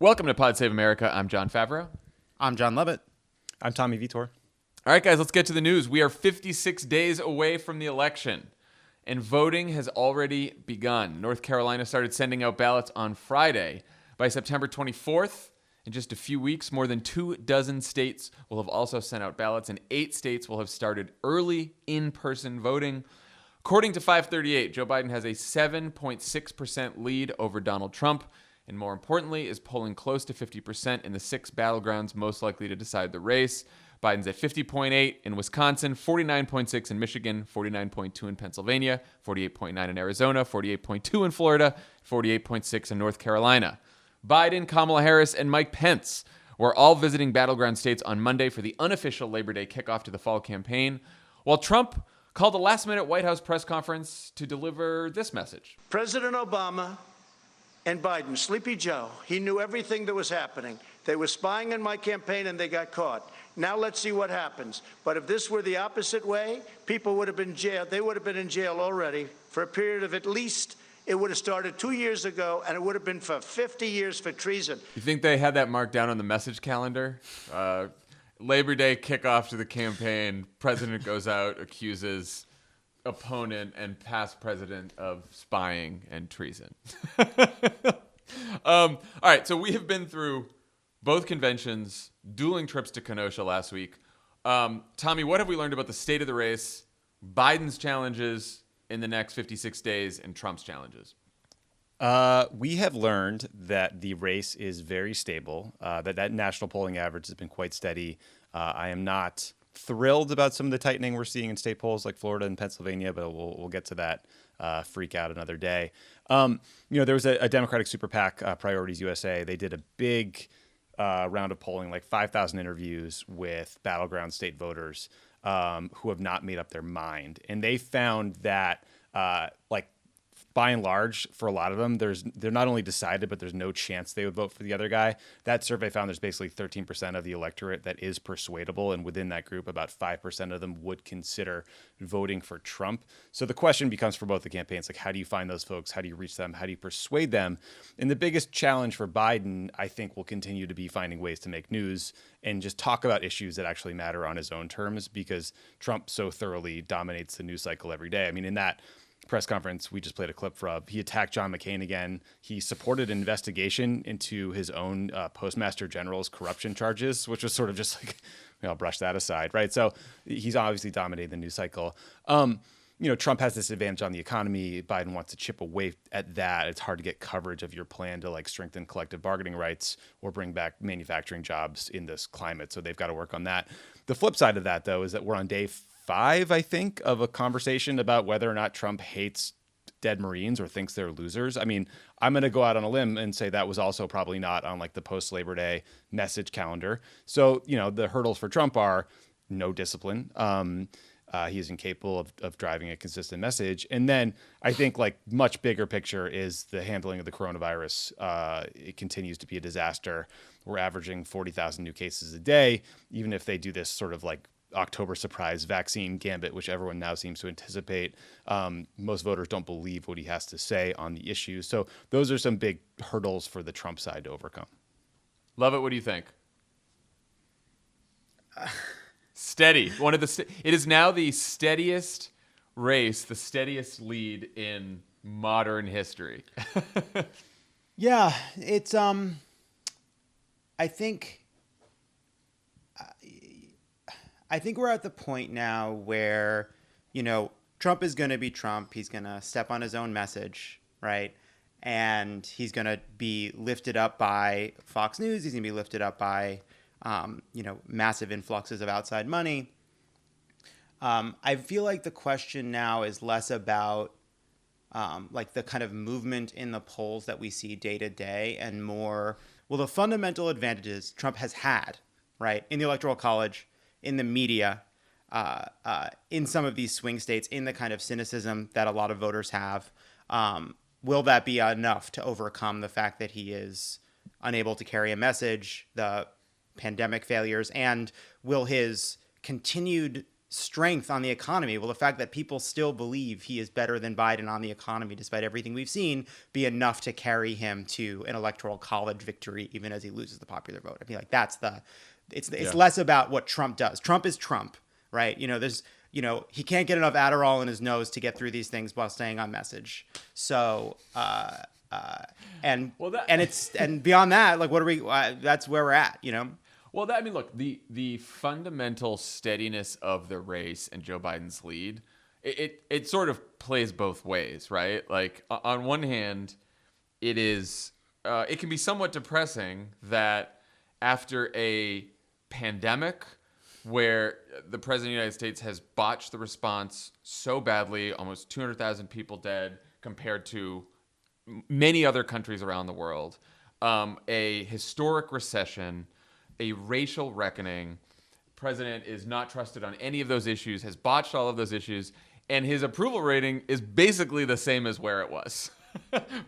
Welcome to Pod Save America. I'm Jon Favreau. I'm Jon Lovett. I'm Tommy Vietor. All right, guys, let's get to the news. We are 56 days away from the election, and voting has already begun. North Carolina started sending out ballots on Friday. By September 24th, in just a few weeks, more than 24 states will have also sent out ballots, and 8 states will have started early in-person voting. According to 538, Joe Biden has a 7.6% lead over Donald Trump, and more importantly, is polling close to 50% in the 6 battlegrounds most likely to decide the race. Biden's at 50.8 in Wisconsin, 49.6 in Michigan, 49.2 in Pennsylvania, 48.9 in Arizona, 48.2 in Florida, 48.6 in North Carolina. Biden, Kamala Harris, and Mike Pence were all visiting battleground states on Monday for the unofficial Labor Day kickoff to the fall campaign, while Trump called a last-minute White House press conference to deliver this message. President Obama and Biden, Sleepy Joe, he knew everything that was happening. They were spying on my campaign and they got caught. Now let's see what happens. But if this were the opposite way, people would have been jailed. They would have been in jail already for a period of at least, it would have started 2 years ago, and it would have been for 50 years for treason. You think they had that marked down on the message calendar? Labor Day kickoff to the campaign. President goes out, accuses opponent and past president of spying and treason. All right, so we have been through both conventions, dueling trips to Kenosha last week. Tommy, what have we learned about the state of the race, Biden's challenges in the next 56 days, and Trump's challenges? We have learned that the race is very stable, that national polling average has been quite steady. I am not thrilled about some of the tightening we're seeing in state polls like Florida and Pennsylvania, but we'll get to that freak out another day. There was a Democratic super PAC, Priorities USA. They did a big round of polling, like 5,000 interviews with battleground state voters who have not made up their mind. And they found that, by and large, for a lot of them, they're not only decided, but there's no chance they would vote for the other guy. That survey found there's basically 13% of the electorate that is persuadable, and within that group, about 5% of them would consider voting for Trump. So the question becomes for both the campaigns, like, how do you find those folks? How do you reach them? How do you persuade them? And the biggest challenge for Biden, I think, will continue to be finding ways to make news and just talk about issues that actually matter on his own terms, because Trump so thoroughly dominates the news cycle every day. I mean, in that press conference we just played a clip from, he attacked John McCain again. He supported an investigation into his own postmaster general's corruption charges, which was sort of just like, I'll brush that aside, right? So he's obviously dominated the news cycle. Trump has this advantage on the economy. Biden wants to chip away at that. It's hard to get coverage of your plan to strengthen collective bargaining rights or bring back manufacturing jobs in this climate. So they've got to work on that. The flip side of that, though, is that we're on day 5, I think, of a conversation about whether or not Trump hates dead Marines or thinks they're losers. I mean, I'm going to go out on a limb and say that was also probably not on the post-Labor Day message calendar. So, the hurdles for Trump are no discipline. He is incapable of driving a consistent message. And then I think much bigger picture is the handling of the coronavirus. It continues to be a disaster. We're averaging 40,000 new cases a day. Even if they do this sort of October surprise vaccine gambit, which everyone now seems to anticipate, most voters don't believe what he has to say on the issue. So those are some big hurdles for the Trump side to overcome. Lovett, what do you think? Steady. It is now the steadiest race, the steadiest lead in modern history. Yeah, it's I think we're at the point now where, Trump is going to be Trump. He's going to step on his own message, right? And he's going to be lifted up by Fox News. He's going to be lifted up by, massive influxes of outside money. I feel like the question now is less about the kind of movement in the polls that we see day to day and more, the fundamental advantages Trump has had, right, in the Electoral College, in the media, in some of these swing states, in the kind of cynicism that a lot of voters have. Will that be enough to overcome the fact that he is unable to carry a message, the pandemic failures, and will his continued strength on the economy. Will the fact that people still believe he is better than Biden on the economy, despite everything we've seen, be enough to carry him to an electoral college victory, even as he loses the popular vote? I feel like it's less about what Trump does. Trump is Trump, right? He can't get enough Adderall in his nose to get through these things while staying on message. So, and beyond that, like, what are we? That's where we're at, Well, look, the fundamental steadiness of the race and Joe Biden's lead, it sort of plays both ways, right? Like, on one hand, it can be somewhat depressing that after a pandemic where the president of the United States has botched the response so badly, almost 200,000 people dead compared to many other countries around the world, a historic recession, a racial reckoning. President is not trusted on any of those issues, has botched all of those issues, and his approval rating is basically the same as where it was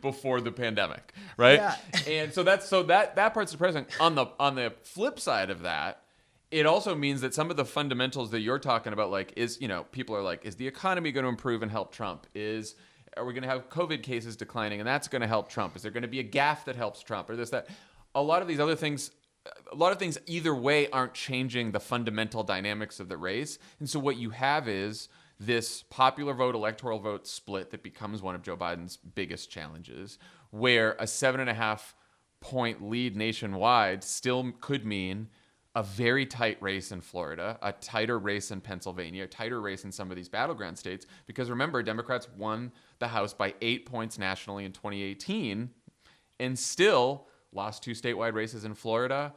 before the pandemic, right? Yeah. And that part's depressing. On the flip side of that, it also means that some of the fundamentals that you're talking about, like, people are like, is the economy going to improve and help Trump? Are we going to have COVID cases declining and that's going to help Trump? Is there going to be a gaffe that helps Trump or this, that? A lot of things either way aren't changing the fundamental dynamics of the race. And so what you have is this popular vote, electoral vote split that becomes one of Joe Biden's biggest challenges, where a 7.5-point lead nationwide still could mean a very tight race in Florida, a tighter race in Pennsylvania, a tighter race in some of these battleground states. Because remember, Democrats won the House by 8 points nationally in 2018 and still lost 2 statewide races in Florida,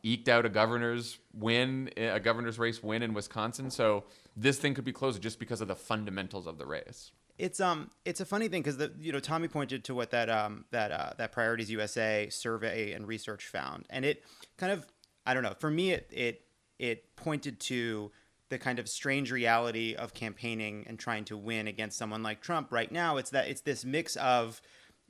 eked out a governor's race win in Wisconsin. So this thing could be closer just because of the fundamentals of the race. It's a funny thing because Tommy pointed to what that Priorities USA survey and research found, and it kind of, I don't know, for me it pointed to the kind of strange reality of campaigning and trying to win against someone like Trump right now. It's this mix of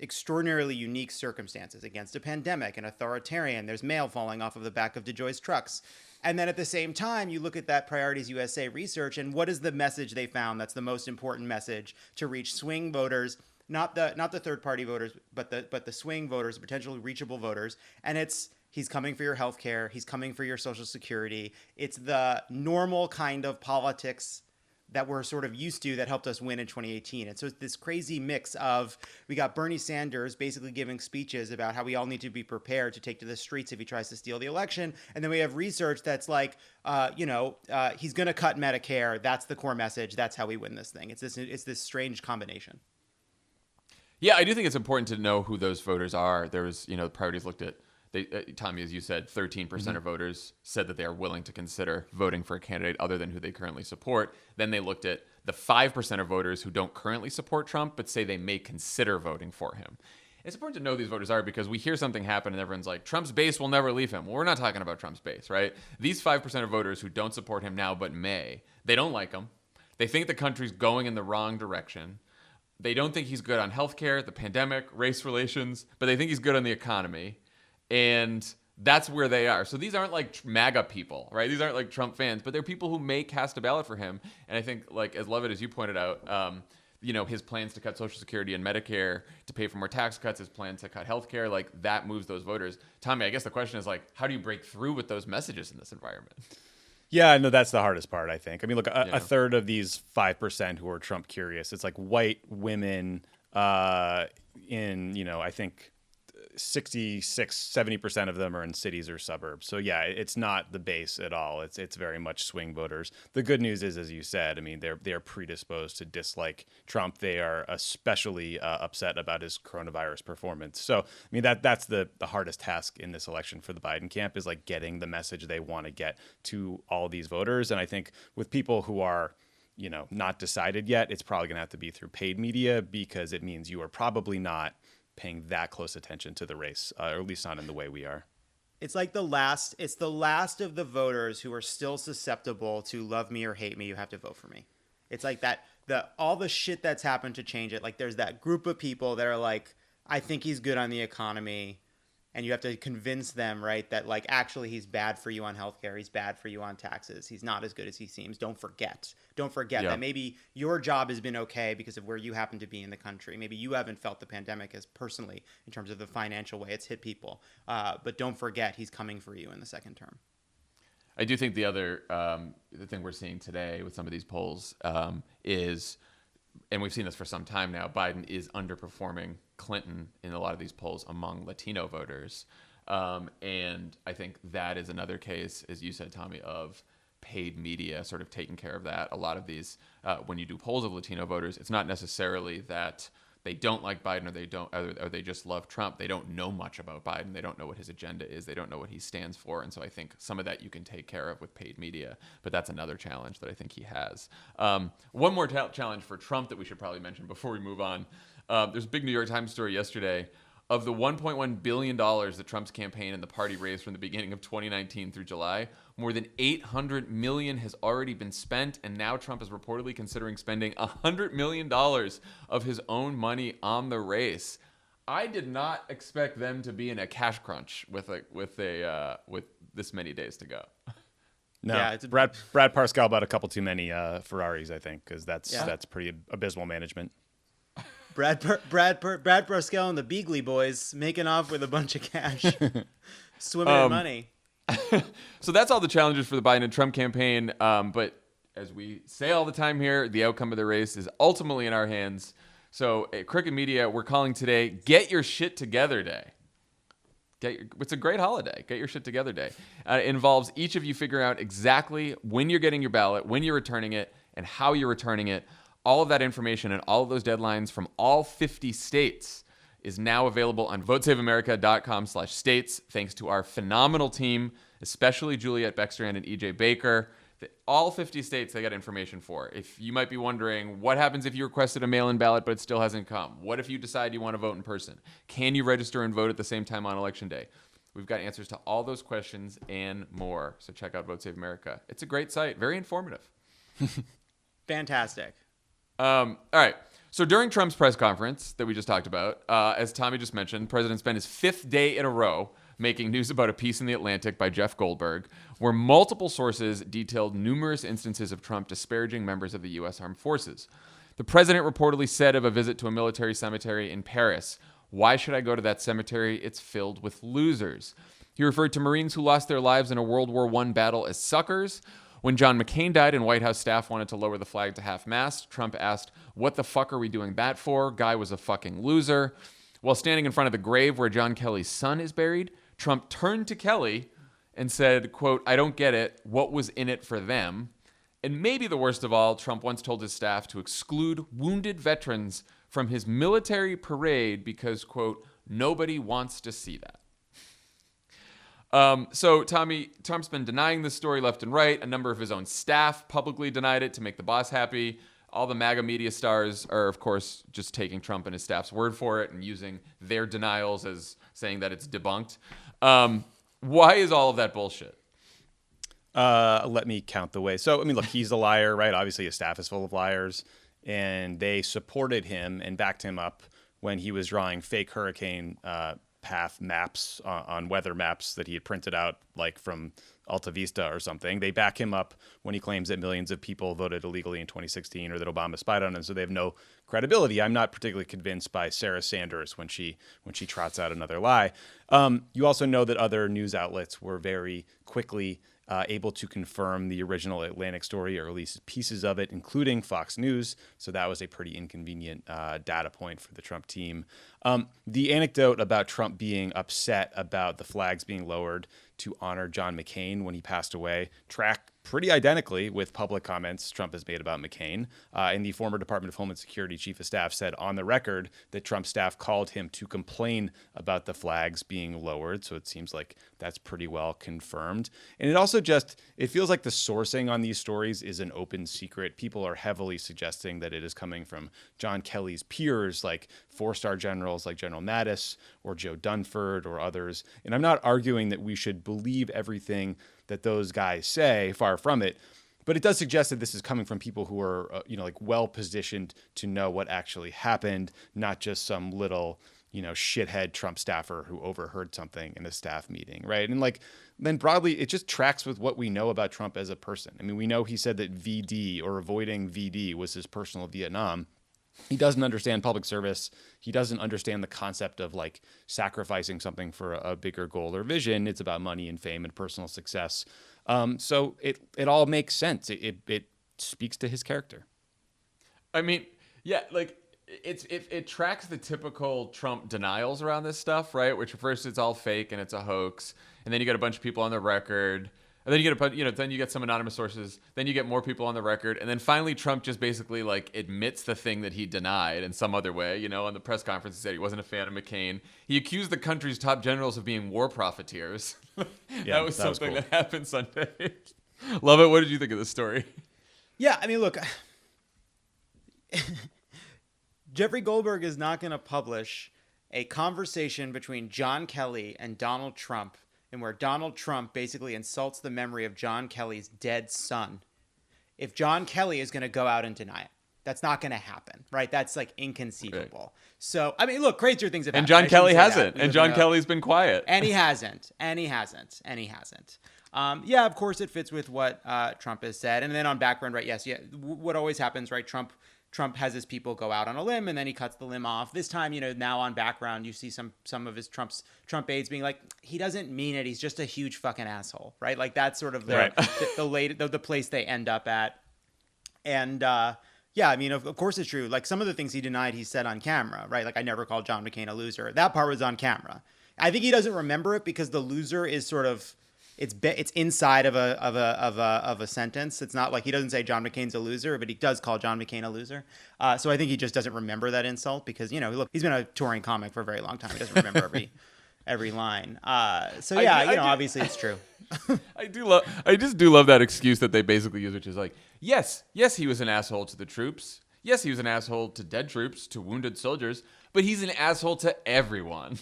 extraordinarily unique circumstances against a pandemic, an authoritarian. There's mail falling off of the back of DeJoy's trucks. And then at the same time, you look at that Priorities USA research, and what is the message they found that's the most important message to reach swing voters, not the third party voters, but the swing voters, potentially reachable voters. And it's, he's coming for your health care. He's coming for your Social Security. It's the normal kind of politics that we're sort of used to that helped us win in 2018. And so it's this crazy mix of, we got Bernie Sanders basically giving speeches about how we all need to be prepared to take to the streets if he tries to steal the election. And then we have research that's like, he's going to cut Medicare. That's the core message. That's how we win this thing. It's this strange combination. Yeah, I do think it's important to know who those voters are. There was, the Priorities looked at, Tommy, as you said, 13% of voters said that they are willing to consider voting for a candidate other than who they currently support. Then they looked at the 5% of voters who don't currently support Trump, but say they may consider voting for him. It's important to know who these voters are because we hear something happen and everyone's like, Trump's base will never leave him. Well, we're not talking about Trump's base, right? These 5% of voters who don't support him now but may, they don't like him. They think the country's going in the wrong direction. They don't think he's good on healthcare, the pandemic, race relations, but they think he's good on the economy. And that's where they are. So these aren't like MAGA people, right? These aren't like Trump fans, but they're people who may cast a ballot for him. And I think, like, as Lovett, as you pointed out, his plans to cut Social Security and Medicare to pay for more tax cuts, his plan to cut healthcare, like, that moves those voters. Tommy, I guess the question is, like, how do you break through with those messages in this environment? Yeah, no, that's the hardest part, I think. I mean, look, a third of these 5% who are Trump curious, it's like white women in, I think 70% of them are in cities or suburbs. So yeah, it's not the base at all. It's very much swing voters. The good news is, as you said, I mean, they're predisposed to dislike Trump. They are especially upset about his coronavirus performance. So I mean, that's the hardest task in this election for the Biden camp, is like getting the message they want to get to all these voters. And I think with people who are not decided yet, it's probably going to have to be through paid media, because it means you are probably not paying that close attention to the race, or at least not in the way we are. It's like the last of the voters who are still susceptible to love me or hate me, you have to vote for me. It's like that, all the shit that's happened to change it. Like, there's that group of people that are like, I think he's good on the economy. and you have to convince them, right, that like actually he's bad for you on healthcare, he's bad for you on taxes, he's not as good as he seems. Don't forget Yeah. that maybe your job has been okay because of where you happen to be in the country. Maybe you haven't felt the pandemic as personally in terms of the financial way it's hit people, but don't forget he's coming for you in the second term. I do think the other the thing we're seeing today with some of these polls is, and we've seen this for some time now, Biden is underperforming Clinton in a lot of these polls among Latino voters. And I think that is another case, as you said, Tommy, of paid media sort of taking care of that. A lot of these, when you do polls of Latino voters, it's not necessarily that they don't like Biden or they just love Trump. They don't know much about Biden. They don't know what his agenda is. They don't know what he stands for. And so I think some of that you can take care of with paid media, but that's another challenge that I think he has. One more challenge for Trump that we should probably mention before we move on. There's a big New York Times story yesterday of the $1.1 billion that Trump's campaign and the party raised from the beginning of 2019 through July. More than $800 million has already been spent, and now Trump is reportedly considering spending $100 million of his own money on the race. I did not expect them to be in a cash crunch with this many days to go. No, Yeah, Brad Parscale bought a couple too many Ferraris, I think, because that's pretty abysmal management. Brad Parscale and the Beagley boys making off with a bunch of cash, swimming in money. So that's all the challenges for the Biden and Trump campaign. But as we say all the time here, the outcome of the race is ultimately in our hands. So at Crooked Media, we're calling today Get Your Shit Together Day. It's a great holiday. Get Your Shit Together Day. It involves each of you figuring out exactly when you're getting your ballot, when you're returning it, and how you're returning it. All of that information and all of those deadlines from all 50 states is now available on votesaveamerica.com/states. Thanks to our phenomenal team, especially Juliette Beckstrand and EJ Baker. All 50 states they got information for. If you might be wondering, what happens if you requested a mail-in ballot but it still hasn't come? What if you decide you want to vote in person? Can you register and vote at the same time on Election Day? We've got answers to all those questions and more. So check out Vote Save America. It's a great site. Very informative. Fantastic. All right. So during Trump's press conference that we just talked about, as Tommy just mentioned, the president spent his 5th day in a row making news about a piece in The Atlantic by Jeff Goldberg, where multiple sources detailed numerous instances of Trump disparaging members of the U.S. Armed Forces. The president reportedly said of a visit to a military cemetery in Paris, "Why should I go to that cemetery? It's filled with losers." He referred to Marines who lost their lives in a World War I battle as suckers. When John McCain died and White House staff wanted to lower the flag to half-mast, Trump asked, "What the fuck are we doing that for? Guy was a fucking loser." While standing in front of the grave where John Kelly's son is buried, Trump turned to Kelly and said, quote, "I don't get it. What was in it for them?" And maybe the worst of all, Trump once told his staff to exclude wounded veterans from his military parade because, quote, "nobody wants to see that." So, Tommy, Trump's been denying this story left and right. A number of his own staff publicly denied it to make the boss happy. All the MAGA media stars are, of course, just taking Trump and his staff's word for it and using their denials as saying that it's debunked. Why is all of that bullshit? Let me count the ways. So, I mean, look, he's a liar, right? Obviously, his staff is full of liars. And they supported him and backed him up when he was drawing fake hurricane path maps on weather maps that he had printed out, like from Alta Vista or something. They back him up when he claims that millions of people voted illegally in 2016 or that Obama spied on him, so they have no credibility. I'm not particularly convinced by Sarah Sanders when she trots out another lie. You also know that other news outlets were very quickly able to confirm the original Atlantic story, or at least pieces of it, including Fox News. So that was a pretty inconvenient data point for the Trump team. The anecdote about Trump being upset about the flags being lowered to honor John McCain when he passed away track pretty identically with public comments Trump has made about McCain. And the former Department of Homeland Security chief of staff said on the record that Trump's staff called him to complain about the flags being lowered. So it seems like that's pretty well confirmed. And it feels like the sourcing on these stories is an open secret. People are heavily suggesting that it is coming from John Kelly's peers, like 4-star generals like General Mattis or Joe Dunford or others. And I'm not arguing that we should believe everything that those guys say, far from it. But it does suggest that this is coming from people who are, well positioned to know what actually happened, not just some little, shithead Trump staffer who overheard something in a staff meeting, right? And like, then broadly, it just tracks with what we know about Trump as a person. I mean, we know he said that VD or avoiding VD was his personal Vietnam. He doesn't understand public service. He doesn't understand the concept of like sacrificing something for a bigger goal or vision. It's about money and fame and personal success. So it all makes sense. It speaks to his character. I mean, yeah, like it tracks the typical Trump denials around this stuff, right? Which at first it's all fake and it's a hoax, and then you get a bunch of people on the record, and then you get then you get some anonymous sources, then you get more people on the record, and then finally Trump just basically like admits the thing that he denied in some other way. On the press conference he said he wasn't a fan of McCain. He accused the country's top generals of being war profiteers. That was something that happened Sunday. Lovett, what did you think of this story? Yeah, I mean, look, Jeffrey Goldberg is not going to publish a conversation between John Kelly and Donald Trump, and where Donald Trump basically insults the memory of John Kelly's dead son, if John Kelly is going to go out and deny it. That's not going to happen, right? That's like inconceivable. Right. So, I mean, look, crazier things have happened. And John Kelly hasn't. And John Kelly's been quiet. And he hasn't. Yeah, of course it fits with what Trump has said. And then on background, right? Yes. Yeah. What always happens, right? Trump has his people go out on a limb and then he cuts the limb off. This time, now on background, you see some of his Trump aides being like, he doesn't mean it. He's just a huge fucking asshole, right? Like that's sort of the place they end up at. And yeah, I mean, of course it's true. Like some of the things he denied, he said on camera, right? Like I never called John McCain a loser. That part was on camera. I think he doesn't remember it because the loser is sort of it's inside of a sentence. It's not like he doesn't say John McCain's a loser, but he does call John McCain a loser. So I think he just doesn't remember that insult because look, he's been a touring comic for a very long time. He doesn't remember every line. So yeah, obviously it's true. I just do love that excuse that they basically use, which is like, yes, he was an asshole to the troops. Yes, he was an asshole to dead troops, to wounded soldiers, but he's an asshole to everyone.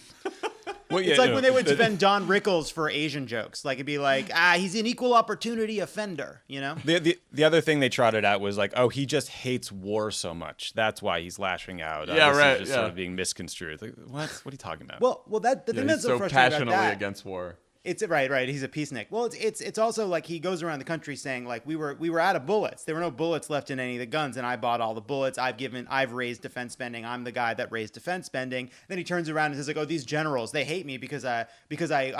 Well, yeah, it's like when they would defend Don Rickles for Asian jokes. Like it'd be like, he's an equal opportunity offender, The other thing they trotted out was like, he just hates war so much. That's why he's lashing out. Yeah, right. Is just sort of being misconstrued. Like, what are you talking about? Well, the thing that's so frustrating passionately about that, against war. It's right. He's a peacenik. Well, it's also like he goes around the country saying like we were out of bullets. There were no bullets left in any of the guns, and I bought all the bullets. I've raised defense spending. I'm the guy that raised defense spending. Then he turns around and says like, these generals, they hate me because I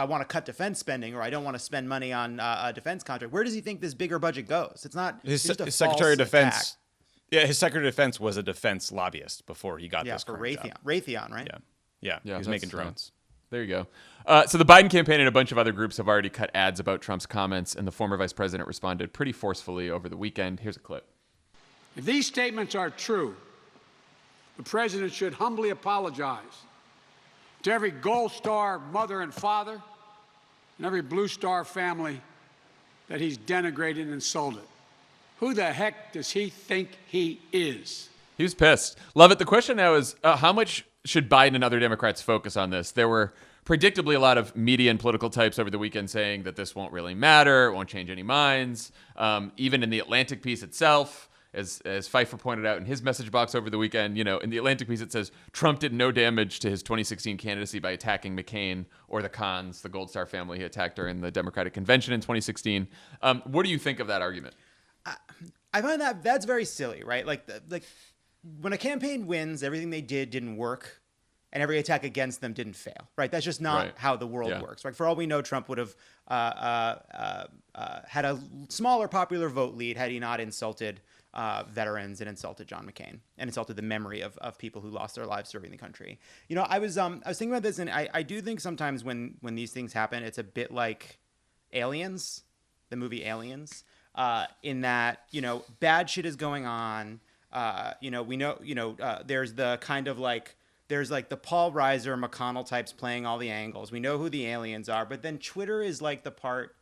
want to cut defense spending, or I don't want to spend money on a defense contract. Where does he think this bigger budget goes? It's not his Secretary of Defense. Attack. Yeah, his Secretary of Defense was a defense lobbyist before he got this for Raytheon. Raytheon, right? Yeah. He was making drones. There you go. So the Biden campaign and a bunch of other groups have already cut ads about Trump's comments, and the former vice president responded pretty forcefully over the weekend. Here's a clip. If these statements are true, the president should humbly apologize to every Gold Star mother and father and every Blue Star family that he's denigrated and insulted. Who the heck does he think he is? He was pissed. Lovett, the question now is how much should Biden and other Democrats focus on this? There were predictably a lot of media and political types over the weekend saying that this won't really matter, it won't change any minds. Even in the Atlantic piece itself, as Pfeiffer pointed out in his message box over the weekend, in the Atlantic piece it says Trump did no damage to his 2016 candidacy by attacking McCain or the Kahns, the Gold Star family he attacked during the Democratic convention in 2016. What do you think of that argument? I find that's very silly, right? Like when a campaign wins, everything they did didn't work, and every attack against them didn't fail, right? That's just not how the world works. Right? For all we know, Trump would have had a smaller popular vote lead had he not insulted veterans and insulted John McCain and insulted the memory of people who lost their lives serving the country. I was thinking about this, and I do think sometimes when these things happen, it's a bit like Aliens, the movie Aliens, in that bad shit is going on. We know, there's the kind of like, there's like the Paul Reiser, McConnell types playing all the angles. We know who the aliens are, but then Twitter is like the part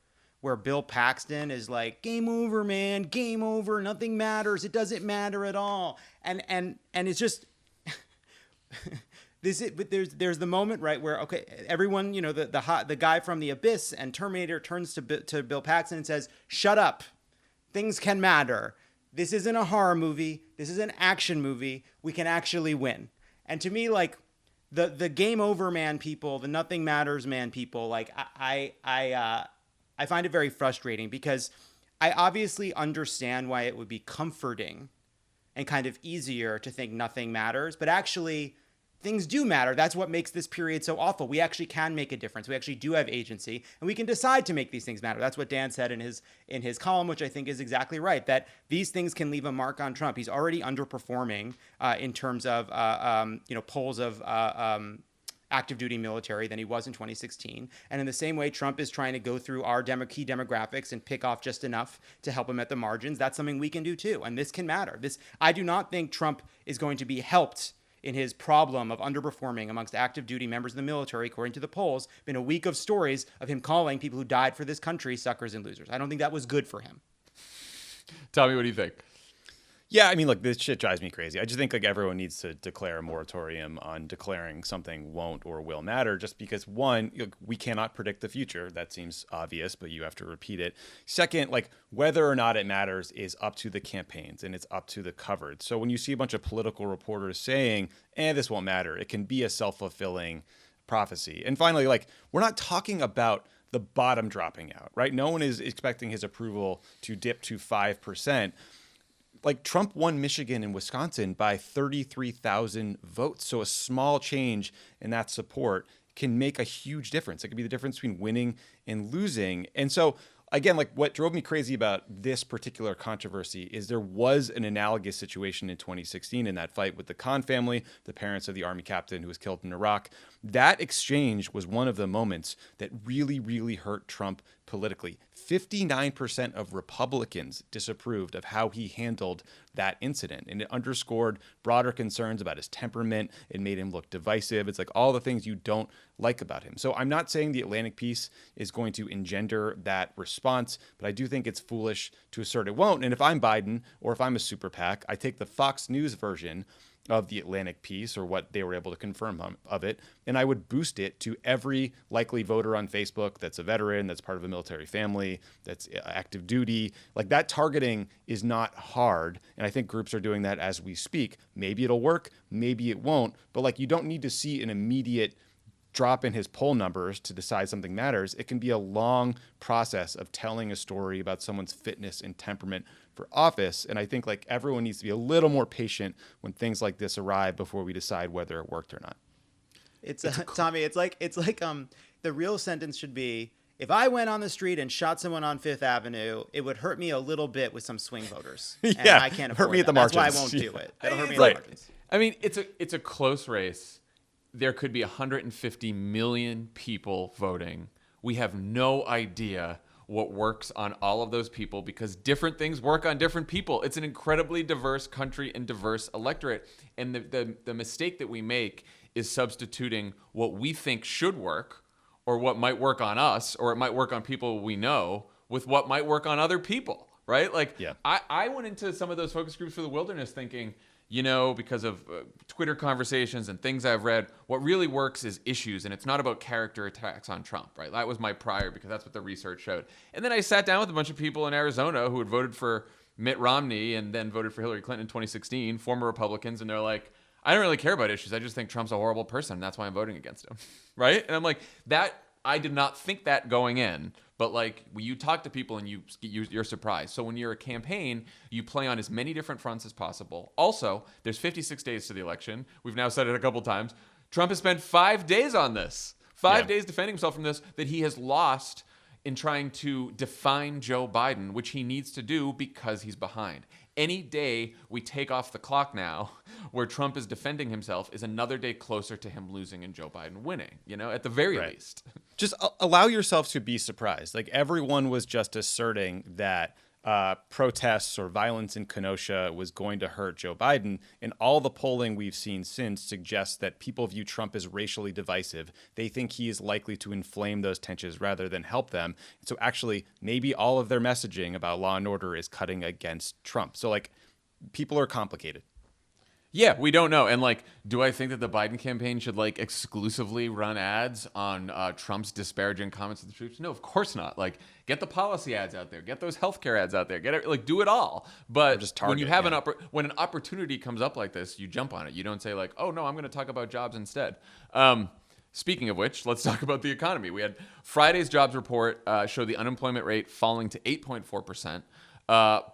where Bill Paxton is like, game over, man, game over. Nothing matters. It doesn't matter at all. And it's just, but there's the moment, right, where, okay, everyone, the guy from The Abyss and Terminator turns to Bill Paxton and says, shut up. Things can matter. This isn't a horror movie. This is an action movie. We can actually win. And to me, like, the game over man people, the nothing matters man people, like I find it very frustrating because I obviously understand why it would be comforting and kind of easier to think nothing matters, but actually things do matter. That's what makes this period so awful. We actually can make a difference. We actually do have agency, and we can decide to make these things matter. That's what Dan said in his column, which I think is exactly right, that these things can leave a mark on Trump. He's already underperforming in terms of polls of active duty military than he was in 2016. And in the same way, Trump is trying to go through our key demographics and pick off just enough to help him at the margins. That's something we can do too. And this can matter. I do not think Trump is going to be helped in his problem of underperforming amongst active duty members of the military. According to the polls, been a week of stories of him calling people who died for this country suckers and losers. I don't think that was good for him. Tommy, what do you think? Yeah, I mean, look, this shit drives me crazy. I just think like everyone needs to declare a moratorium on declaring something won't or will matter, just because one, we cannot predict the future. That seems obvious, but you have to repeat it. Second, like whether or not it matters is up to the campaigns and it's up to the coverage. So when you see a bunch of political reporters saying, this won't matter, it can be a self-fulfilling prophecy. And finally, like we're not talking about the bottom dropping out, right? No one is expecting his approval to dip to 5%. Like Trump won Michigan and Wisconsin by 33,000 votes. So a small change in that support can make a huge difference. It could be the difference between winning and losing. And so again, like what drove me crazy about this particular controversy is there was an analogous situation in 2016 in that fight with the Khan family, the parents of the Army captain who was killed in Iraq. That exchange was one of the moments that really, really hurt Trump politically. 59% of Republicans disapproved of how he handled that incident. And it underscored broader concerns about his temperament. It made him look divisive. It's like all the things you don't like about him. So I'm not saying the Atlantic piece is going to engender that response, but I do think it's foolish to assert it won't. And if I'm Biden or if I'm a super PAC, I take the Fox News version of the Atlantic piece or what they were able to confirm of it, and I would boost it to every likely voter on Facebook that's a veteran, that's part of a military family, that's active duty. Like that targeting is not hard, and I think groups are doing that as we speak. Maybe it'll work, maybe it won't, but like you don't need to see an immediate drop in his poll numbers to decide something matters. It can be a long process of telling a story about someone's fitness and temperament for office. And I think like everyone needs to be a little more patient when things like this arrive before we decide whether it worked or not. Tommy, it's like the real sentence should be, if I went on the street and shot someone on Fifth Avenue, it would hurt me a little bit with some swing voters. And Yeah, I can't afford hurt me at the that. That's why I margins. won't do it. It'll hurt me Right. at the margins. I mean, it's a close race. There could be 150 million people voting. We have no idea what works on all of those people because different things work on different people. It's an incredibly diverse country and diverse electorate. And the mistake that we make is substituting what we think should work or what might work on us or it might work on people we know with what might work on other people, right? Like Yeah. I went into some of those focus groups for the wilderness thinking, because of Twitter conversations and things I've read, what really works is issues, and it's not about character attacks on Trump, right? That was my prior, because that's what the research showed. And then I sat down with a bunch of people in Arizona who had voted for Mitt Romney and then voted for Hillary Clinton in 2016, former Republicans, and they're like, I don't really care about issues. I just think Trump's a horrible person, and that's why I'm voting against him, right? And I'm like, I did not think that going in, but like you talk to people and you're surprised. So when you're a campaign, you play on as many different fronts as possible. Also, there's 56 days to the election. We've now said it a couple times. Trump has spent 5 days on this, 5 days defending himself from this, that he has lost in trying to define Joe Biden, which he needs to do because he's behind. Any day we take off the clock now where Trump is defending himself is another day closer to him losing and Joe Biden winning, at the very least. Just allow yourself to be surprised. Like everyone was just asserting that protests or violence in Kenosha was going to hurt Joe Biden. And all the polling we've seen since suggests that people view Trump as racially divisive. They think he is likely to inflame those tensions rather than help them. So actually, maybe all of their messaging about law and order is cutting against Trump. So like people are complicated. Yeah, we don't know. And like, do I think that the Biden campaign should like exclusively run ads on Trump's disparaging comments to the troops? No, of course not. Like, get the policy ads out there, get those healthcare ads out there, get it, like do it all. But just when you target, have when an opportunity comes up like this, you jump on it. You don't say like, oh no, I'm going to talk about jobs instead. Speaking of which, let's talk about the economy. We had Friday's jobs report showed the unemployment rate falling to 8.4%.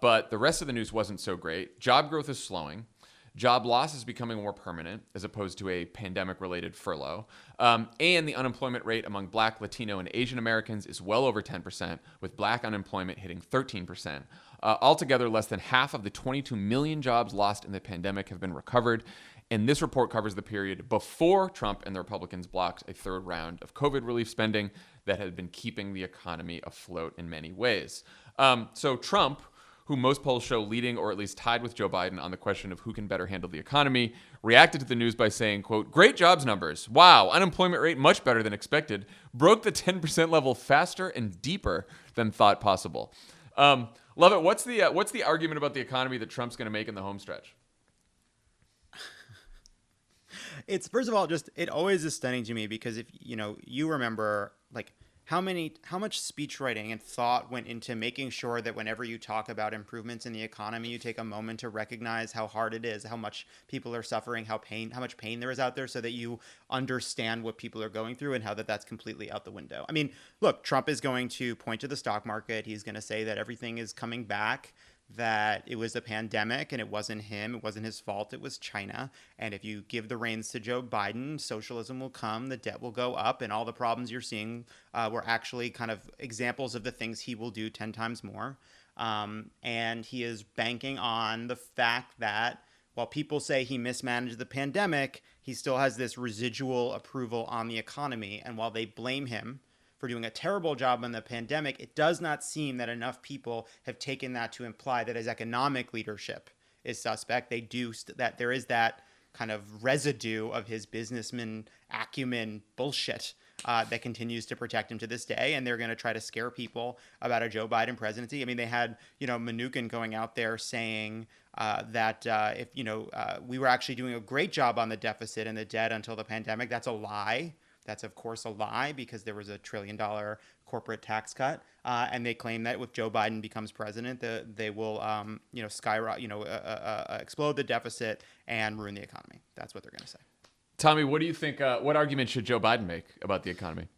But the rest of the news wasn't so great. Job growth is slowing. Job loss is becoming more permanent as opposed to a pandemic-related furlough. And the unemployment rate among Black, Latino, and Asian Americans is well over 10%, with Black unemployment hitting 13%. Altogether, less than half of the 22 million jobs lost in the pandemic have been recovered. And this report covers the period before Trump and the Republicans blocked a third round of COVID relief spending that had been keeping the economy afloat in many ways. So Trump, who most polls show leading or at least tied with Joe Biden on the question of who can better handle the economy, reacted to the news by saying, quote, "Great jobs numbers. Wow, unemployment rate much better than expected. Broke the 10% level faster and deeper than thought possible." Lovett, what's the argument about the economy that Trump's going to make in the home stretch? It's, first of all, just, it always is stunning to me because if you remember like how much speech writing and thought went into making sure that whenever you talk about improvements in the economy, you take a moment to recognize how hard it is, how much people are suffering, how much pain there is out there, so that you understand what people are going through and how that's completely out the window. I mean, look, Trump is going to point to the stock market. He's going to say that everything is coming back, that it was a pandemic and it wasn't him, it wasn't his fault, it was China. And if you give the reins to Joe Biden, socialism will come, the debt will go up, and all the problems you're seeing were actually kind of examples of the things he will do 10 times more. And he is banking on the fact that while people say he mismanaged the pandemic, he still has this residual approval on the economy. And while they blame him for doing a terrible job on the pandemic, it does not seem that enough people have taken that to imply that his economic leadership is suspect. They do that there is that kind of residue of his businessman acumen bullshit that continues to protect him to this day, and they're going to try to scare people about a Joe Biden presidency. I mean, they had Mnuchin going out there saying that if we were actually doing a great job on the deficit and the debt until the pandemic. That's a lie. That's, of course, a lie because there was a $1 trillion corporate tax cut. And they claim that if Joe Biden becomes president, they will, explode the deficit and ruin the economy. That's what they're going to say. Tommy, what do you think? What argument should Joe Biden make about the economy?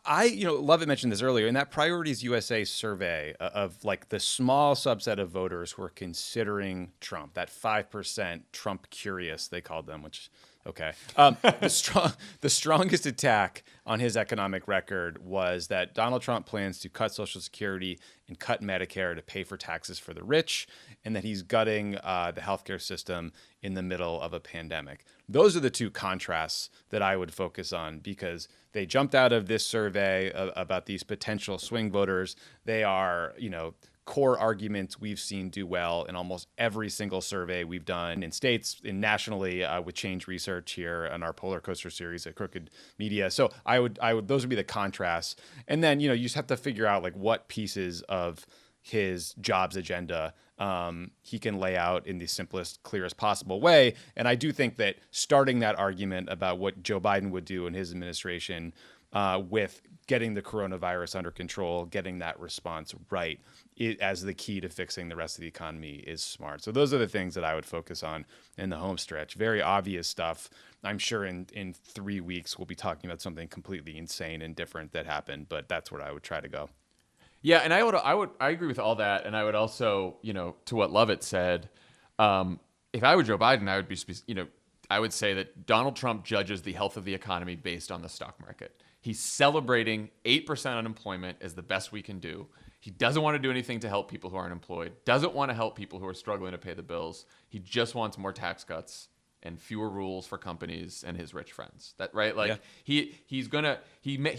Lovett mentioned this earlier. In that Priorities USA survey of like the small subset of voters who are considering Trump, that 5% Trump curious, they called them, which, okay. The strongest attack on his economic record was that Donald Trump plans to cut Social Security and cut Medicare to pay for taxes for the rich, and that he's gutting the healthcare system in the middle of a pandemic. Those are the two contrasts that I would focus on because they jumped out of this survey about these potential swing voters. They are, core arguments we've seen do well in almost every single survey we've done in states and nationally with Change Research here on our Polar Coaster series at Crooked Media. So I would those would be the contrasts. And then, you just have to figure out like what pieces of his jobs agenda he can lay out in the simplest, clearest possible way. And I do think that starting that argument about what Joe Biden would do in his administration with getting the coronavirus under control, getting that response right as the key to fixing the rest of the economy is smart. So those are the things that I would focus on in the home stretch. Very obvious stuff. I'm sure in 3 weeks we'll be talking about something completely insane and different that happened, but that's where I would try to go. Yeah, and I agree with all that, and I would also, to what Lovett said, if I were Joe Biden, I would be, I would say that Donald Trump judges the health of the economy based on the stock market. He's celebrating 8% unemployment as the best we can do. He doesn't want to do anything to help people who aren't employed, doesn't want to help people who are struggling to pay the bills. He just wants more tax cuts and fewer rules for companies and his rich friends. That right? Like he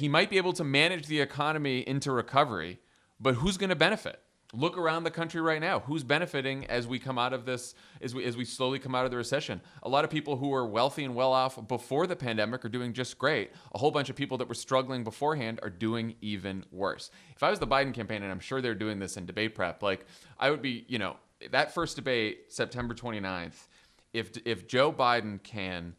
might be able to manage the economy into recovery, but who's going to benefit? Look around the country right now. Who's benefiting as we come out of this, as we slowly come out of the recession? A lot of people who were wealthy and well off before the pandemic are doing just great. A whole bunch of people that were struggling beforehand are doing even worse. If I was the Biden campaign, and I'm sure they're doing this in debate prep, like I would be, that first debate, September 29th, if Joe Biden can,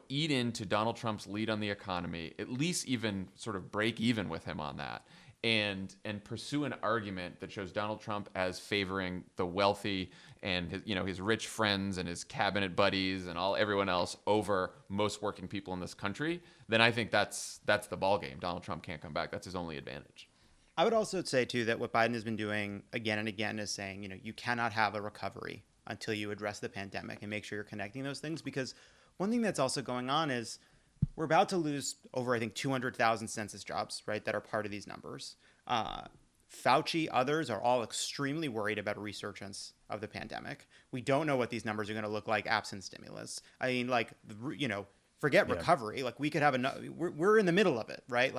eat into Donald Trump's lead on the economy, at least even sort of break even with him on that, and pursue an argument that shows Donald Trump as favoring the wealthy and his rich friends and his cabinet buddies and everyone else over most working people in this country, then I think that's the ball game. Donald Trump can't come back. That's his only advantage. I would also say, too, that what Biden has been doing again and again is saying, you cannot have a recovery until you address the pandemic and make sure you're connecting those things. Because one thing that's also going on is we're about to lose over, I think, 200,000 census jobs, right, that are part of these numbers. Fauci, others are all extremely worried about a resurgence of the pandemic. We don't know what these numbers are going to look like absent stimulus. I mean, forget recovery. Like, we could have we're in the middle of it, right?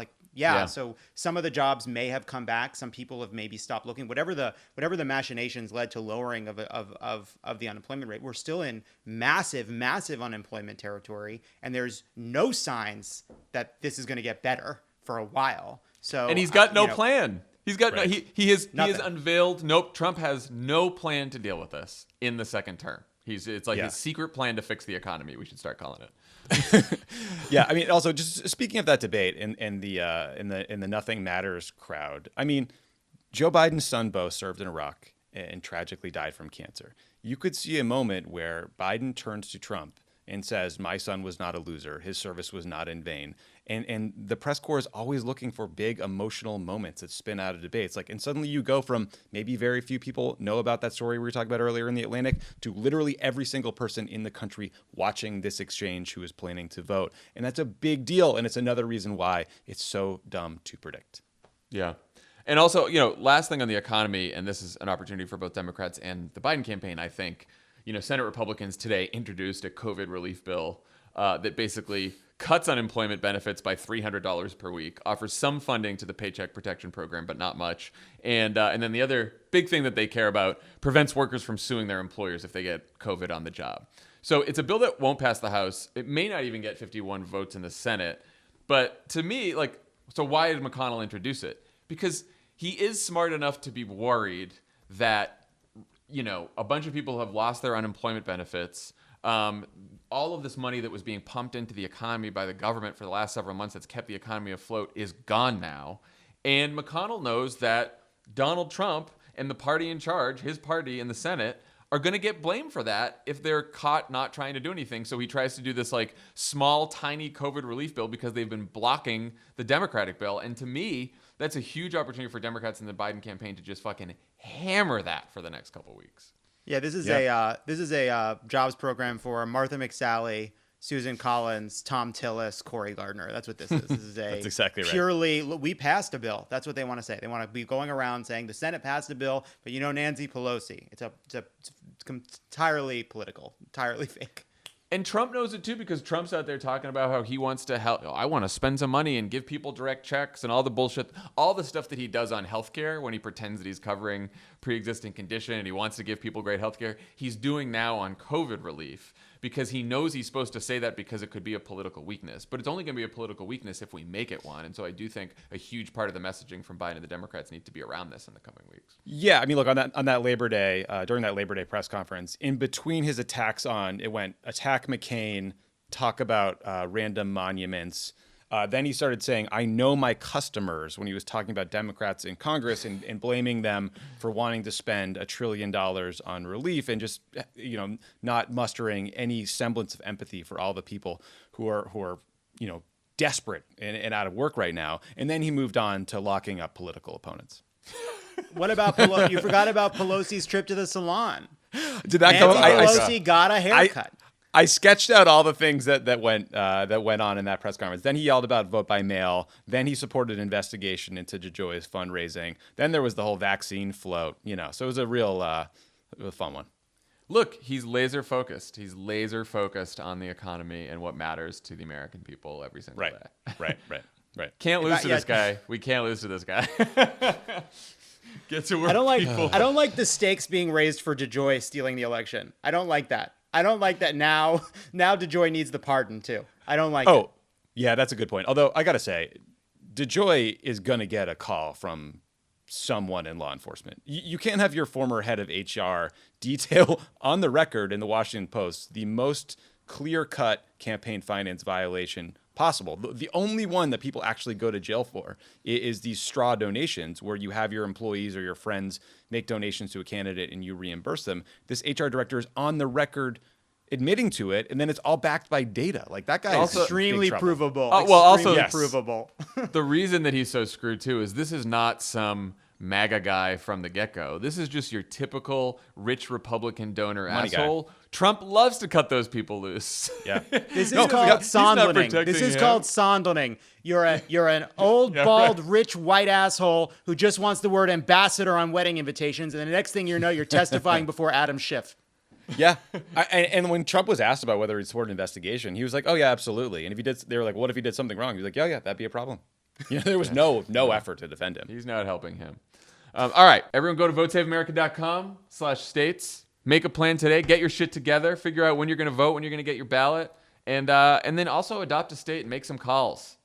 So some of the jobs may have come back. Some people have maybe stopped looking. Whatever the machinations led to lowering of the unemployment rate, we're still in massive unemployment territory, and there's no signs that this is going to get better for a while. So, and he's got no plan. He's got he has unveiled. Nope. Trump has no plan to deal with this in the second term. It's like his secret plan to fix the economy. We should start calling it. Yeah, I mean, also just speaking of that debate in the Nothing Matters crowd. I mean, Joe Biden's son Beau served in Iraq and tragically died from cancer. You could see a moment where Biden turns to Trump and says, "My son was not a loser. His service was not in vain." And the press corps is always looking for big emotional moments that spin out of debates. And suddenly you go from maybe very few people know about that story we were talking about earlier in the Atlantic to literally every single person in the country watching this exchange who is planning to vote. And that's a big deal. And it's another reason why it's so dumb to predict. Yeah. And also, last thing on the economy, and this is an opportunity for both Democrats and the Biden campaign, I think, Senate Republicans today introduced a COVID relief bill that basically cuts unemployment benefits by $300 per week, offers some funding to the Paycheck Protection Program, but not much. And then the other big thing that they care about, prevents workers from suing their employers if they get COVID on the job. So it's a bill that won't pass the House. It may not even get 51 votes in the Senate. But to me, so why did McConnell introduce it? Because he is smart enough to be worried that, a bunch of people have lost their unemployment benefits. All of this money that was being pumped into the economy by the government for the last several months that's kept the economy afloat is gone now. And McConnell knows that Donald Trump and the party in charge, his party in the Senate, are going to get blamed for that if they're caught not trying to do anything. So he tries to do this small, tiny COVID relief bill because they've been blocking the Democratic bill. And to me, that's a huge opportunity for Democrats in the Biden campaign to just fucking hammer that for the next couple of weeks. Yeah, this is a jobs program for Martha McSally, Susan Collins, Tom Tillis, Cory Gardner. That's what this is. This is That's exactly right. Purely, we passed a bill. That's what they want to say. They want to be going around saying the Senate passed a bill, but Nancy Pelosi. It's entirely political, entirely fake. And Trump knows it too, because Trump's out there talking about how he wants to help. I want to spend some money and give people direct checks and all the bullshit, all the stuff that he does on healthcare when he pretends that he's covering pre-existing condition and he wants to give people great healthcare. He's doing now on COVID relief because he knows he's supposed to say that because it could be a political weakness. But it's only going to be a political weakness if we make it one. And so I do think a huge part of the messaging from Biden and the Democrats need to be around this in the coming weeks. Yeah, I mean, look, on that Labor Day, during that Labor Day press conference, in between his attacks it went attack McCain, talk about random monuments. Then he started saying, "I know my customers," when he was talking about Democrats in Congress and blaming them for wanting to spend $1 trillion on relief and just, not mustering any semblance of empathy for all the people who are desperate and out of work right now. And then he moved on to locking up political opponents. What about Pelosi? You forgot about Pelosi's trip to the salon. Did that come? Pelosi got a haircut. I sketched out all the things that went on in that press conference. Then he yelled about vote by mail. Then he supported investigation into DeJoy's fundraising. Then there was the whole vaccine float. So it was a real fun one. Look, he's laser focused. He's laser focused on the economy and what matters to the American people every single day. Right. Can't lose to this guy. We can't lose to this guy. Get to work. I don't like the stakes being raised for DeJoy stealing the election. I don't like that. I don't like that now DeJoy needs the pardon too. I don't like it. Oh, yeah, that's a good point. Although I got to say, DeJoy is going to get a call from someone in law enforcement. You can't have your former head of HR detail on the record in the Washington Post the most clear-cut campaign finance violation possible. The only one that people actually go to jail for is these straw donations where you have your employees or your friends make donations to a candidate and you reimburse them. This HR director is on the record admitting to it, and then it's all backed by data. Like, that guy is Extremely provable. well, also Extremely provable. The reason that he's so screwed too is this is not some MAGA guy from the get-go. This is just your typical rich Republican donor Money asshole. guy. Trump loves to cut those people loose. Yeah. This is No, called he's not sondling. protecting This is him. called sondling. You're an old, bald, rich, white asshole who just wants the word ambassador on wedding invitations, and the next thing you know, you're testifying before Adam Schiff. Yeah. And when Trump was asked about whether he'd support an investigation, he was like, oh, yeah, absolutely. And if he did, they were like, what if he did something wrong? He was like, yeah, that'd be a problem. You know, there was no effort to defend him. He's not helping him. All right, everyone go to votesaveamerica.com/states. Make a plan today. Get your shit together. Figure out when you're going to vote, when you're going to get your ballot. And then also adopt a state and make some calls.